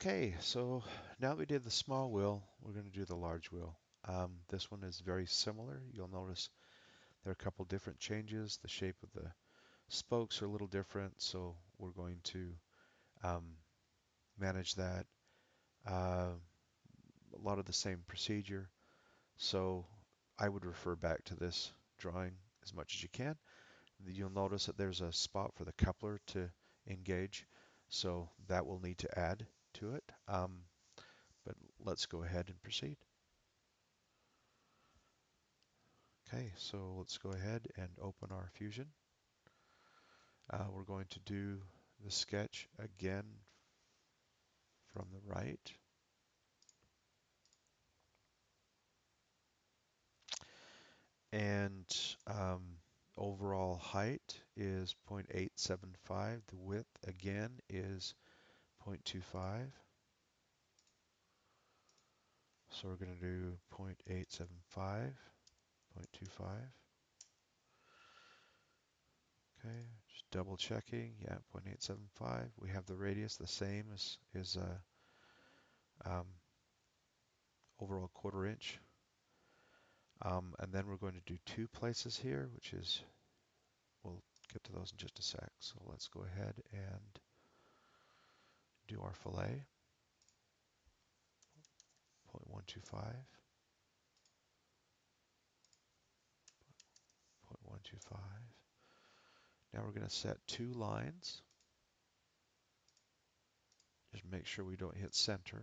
Okay, so now that we did the small wheel, we're going to do the large wheel. This one is very similar. You'll notice there are a couple different changes. The shape of the spokes are a little different, so we're going to um, manage that. Uh, a lot of the same procedure. So I would refer back to this drawing as much as you can. You'll notice that there's a spot for the coupler to engage, so that will need to add to it. But let's go ahead and proceed. Okay, so let's go ahead and open our Fusion. We're going to do the sketch again from the right. And overall height is 0.875. The width again is 0.25. So we're going to do 0.875, 0.25. Okay, just double checking. Yeah, 0.875. We have the radius the same as um, overall quarter inch. And then we're going to do two places here, which is, we'll get to those in just a sec. So let's go ahead and do our fillet, 0.125, 0.125. Now we're going to set two lines. Just make sure we don't hit center.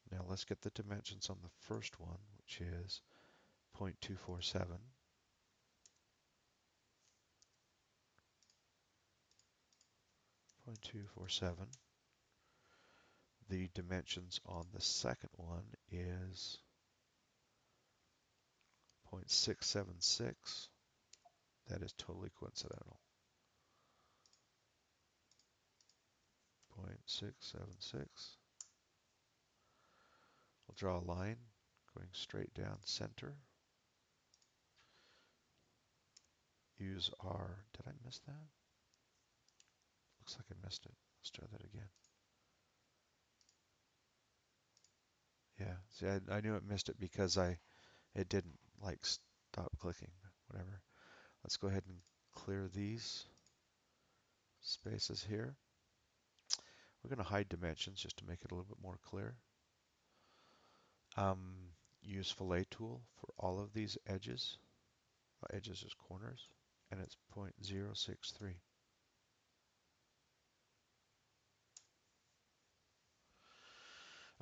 Now let's get the dimensions on the first one, which is 0.247. 0.247. The dimensions on the second one is 0.676. That is totally coincidental. 0.676. We'll draw a line going straight down center. Use our, did I miss that? Looks like I missed it. Let's try that again. Yeah, see, I knew it missed it because it didn't like stop clicking, whatever. Let's go ahead and clear these spaces here. We're going to hide dimensions just to make it a little bit more clear. Use fillet tool for all of these edges. Edges is corners, and it's 0.063.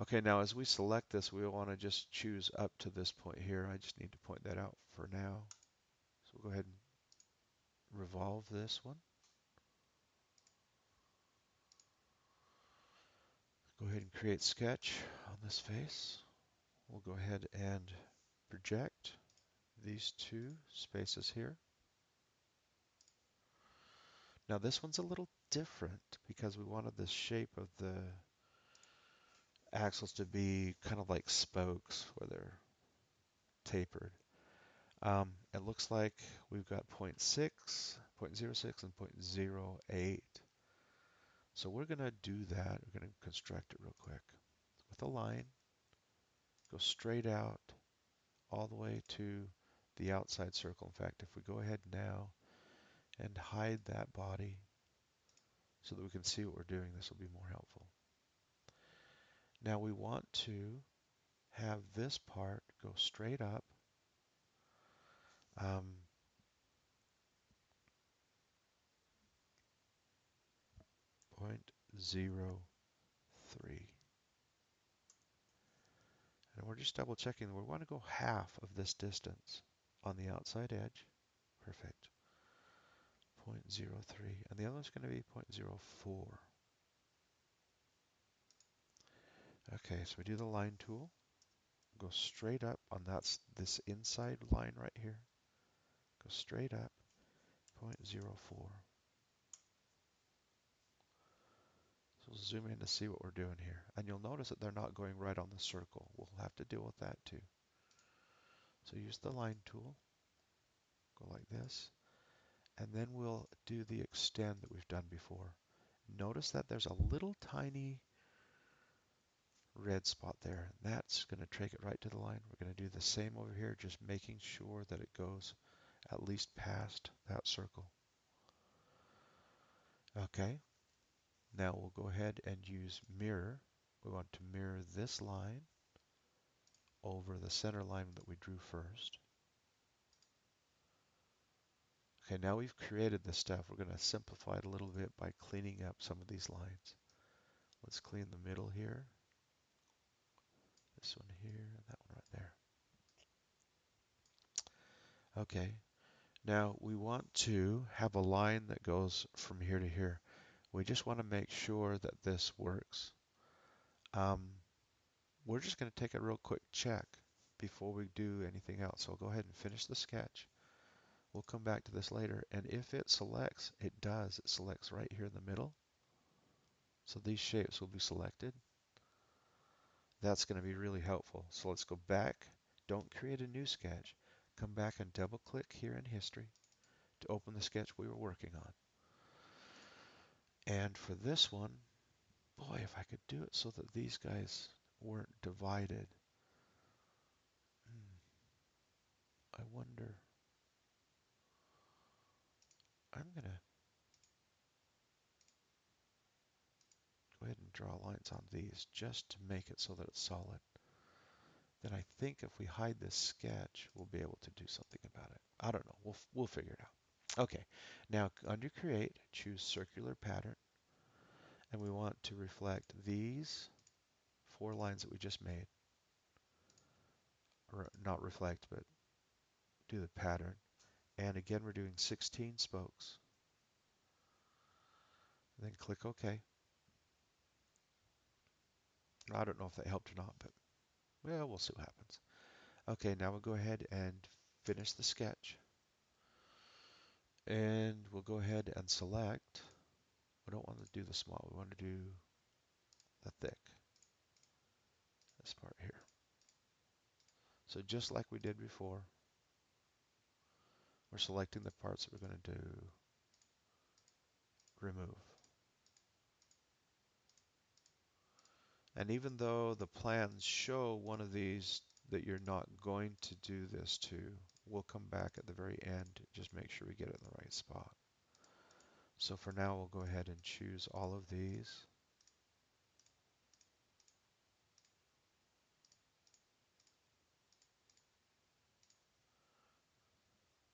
Okay, now as we select this, we want to just choose up to this point here. I just need to point that out for now. So we'll go ahead and revolve this one. Go ahead and create sketch on this face. We'll go ahead and project these two spaces here. Now this one's a little different because we wanted the shape of the axles to be kind of like spokes where they're tapered. It looks like we've got 0.6, 0.06, and 0.08. So we're going to do that. We're going to construct it real quick. With a line, go straight out all the way to the outside circle. In fact, if we go ahead now and hide that body so that we can see what we're doing, this will be more helpful. Now we want to have this part go straight up. Um, 0.03. And we're just double checking. We want to go half of this distance on the outside edge. Perfect. 0.03. And the other one's going to be 0.04. Okay, so we do the line tool. Go straight up on this inside line right here. Go straight up, 0.04. So we'll zoom in to see what we're doing here. And you'll notice that they're not going right on the circle. We'll have to deal with that too. So use the line tool. Go like this. And then we'll do the extend that we've done before. notice that there's a little tiny red spot there. And that's going to take it right to the line. We're going to do the same over here, just making sure that it goes at least past that circle. Okay, now we'll go ahead and use mirror. We want to mirror this line over the center line that we drew first. Okay, now we've created this stuff. We're going to simplify it a little bit by cleaning up some of these lines. Let's clean the middle here. This one here, and that one right there. Okay, now we want to have a line that goes from here to here. We just want to make sure that this works. We're just going to take a real quick check before we do anything else. So I'll go ahead and finish the sketch. We'll come back to this later, and if it selects, it does. It selects right here in the middle. So these shapes will be selected. That's going to be really helpful. So let's go back. Don't create a new sketch. Come back and double click here in history to open the sketch we were working on. And for this one, boy, if I could do it so that these guys weren't divided. I wonder. I'm going to go ahead and draw lines on these just to make it so that it's solid. Then I think if we hide this sketch, we'll be able to do something about it. I don't know. We'll figure it out. Okay. Now under Create, choose Circular Pattern. And we want to reflect these 4 lines that we just made. Or not reflect, but do the pattern. And again, we're doing 16 spokes. And then click OK. I don't know if that helped or not, but well, we'll see what happens. Okay, now we'll go ahead and finish the sketch. And we'll go ahead and select. We don't want to do the small, we want to do the thick. This part here. So just like we did before, we're selecting the parts that we're going to do remove. And even though the plans show one of these that you're not going to do this to, we'll come back at the very end, just make sure we get it in the right spot. So for now, we'll go ahead and choose all of these.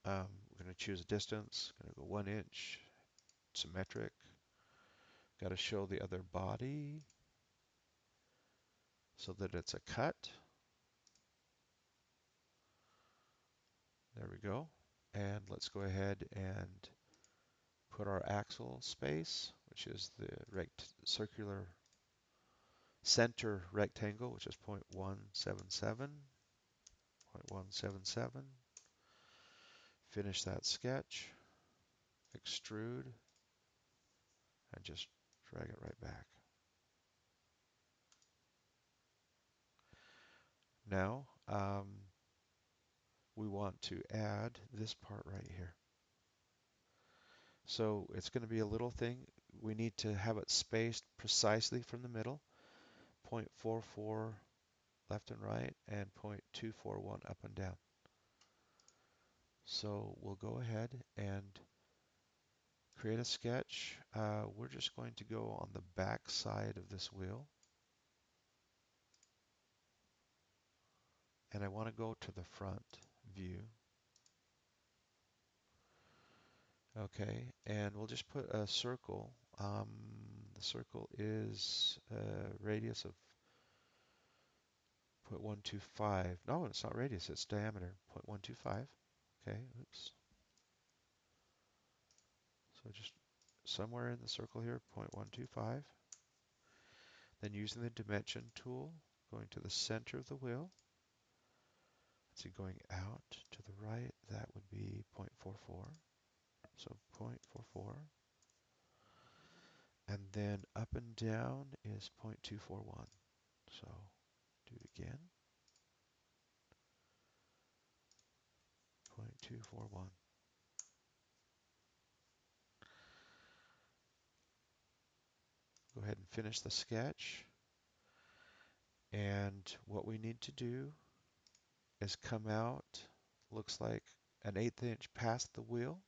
We're going to choose a distance, going to go 1 inch, symmetric. Got to show the other body so that it's a cut. There we go. And let's go ahead and put our axle space, which is the circular center rectangle, which is 0.177. 0.177. Finish that sketch, extrude, and just drag it right back. Now, we want to add this part right here. So it's going to be a little thing. We need to have it spaced precisely from the middle, 0.44 left and right, and 0.241 up and down. So we'll go ahead and create a sketch. We're just going to go on the back side of this wheel. And I want to go to the front view. Okay, and we'll just put a circle. The circle is a radius of 0.125. No, it's not radius, it's diameter, 0.125. Okay, oops. So just somewhere in the circle here, 0.125. Then using the dimension tool, going to the center of the wheel. So going out to the right, that would be 0.44. So 0.44. And then up and down is 0.241. So do it again. 0.241. go ahead and finish the sketch. And what we need to do is come out, looks like an 1/8 inch past the wheel.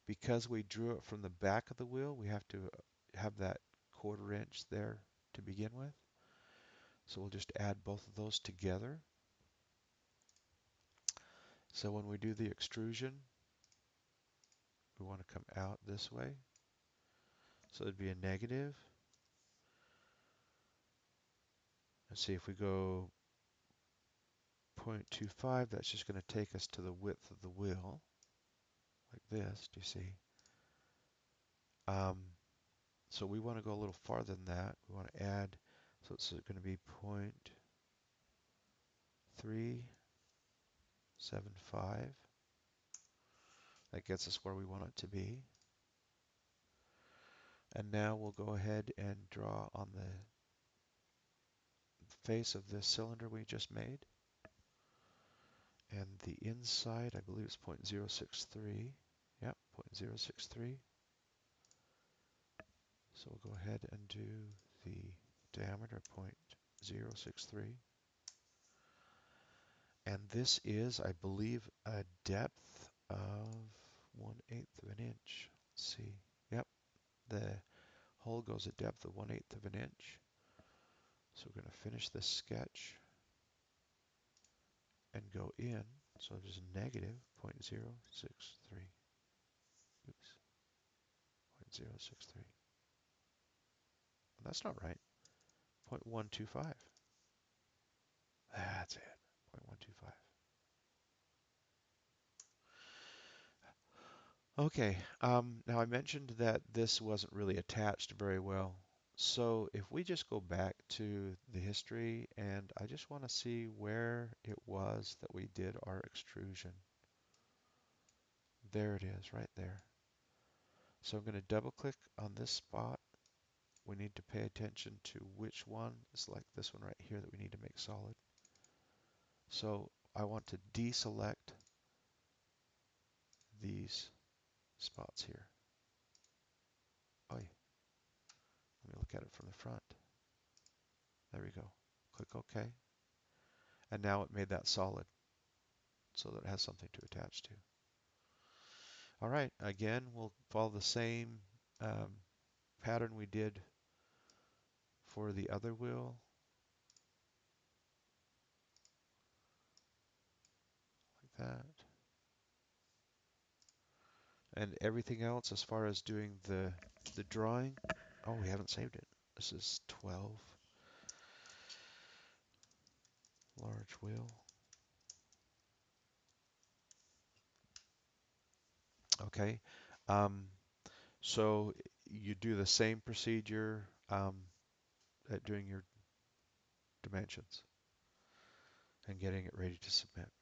Because we drew it from the back of the wheel, we have to have that 1/4 inch there to begin with. So we'll just add both of those together. So when we do the extrusion, we want to come out this way. So it'd be a negative. Let's see, if we go 0.25, that's just going to take us to the width of the wheel, like this, do you see? So we want to go a little farther than that. We want to add, so it's going to be 0.375. That gets us where we want it to be. And now we'll go ahead and draw on the face of this cylinder we just made. And the inside, I believe it's 0.063. Yep, 0.063. So we'll go ahead and do the diameter 0.063. And this is, I believe, a depth of 1/8 of an inch. Let's see. Yep, the hole goes a depth of 1/8 of an inch. So we're going to finish this sketch and go in. So there's a negative 0.063. Oops, 0.063. That's not right. 0.125. That's it. 0.125. Okay, now I mentioned that this wasn't really attached very well. So if we just go back to the history, and I just want to see where it was that we did our extrusion. There it is, right there. So I'm going to double click on this spot. We need to pay attention to which one. It's like this one right here that we need to make solid. So I want to deselect these spots here. Oh, let me look at it from the front. There we go. Click OK. And now it made that solid so that it has something to attach to. All right, again, we'll follow the same pattern we did for the other wheel. Like that. And everything else as far as doing the drawing. Oh, we haven't saved it. This is 12. Large wheel. Okay. So you do the same procedure at doing your dimensions and getting it ready to submit.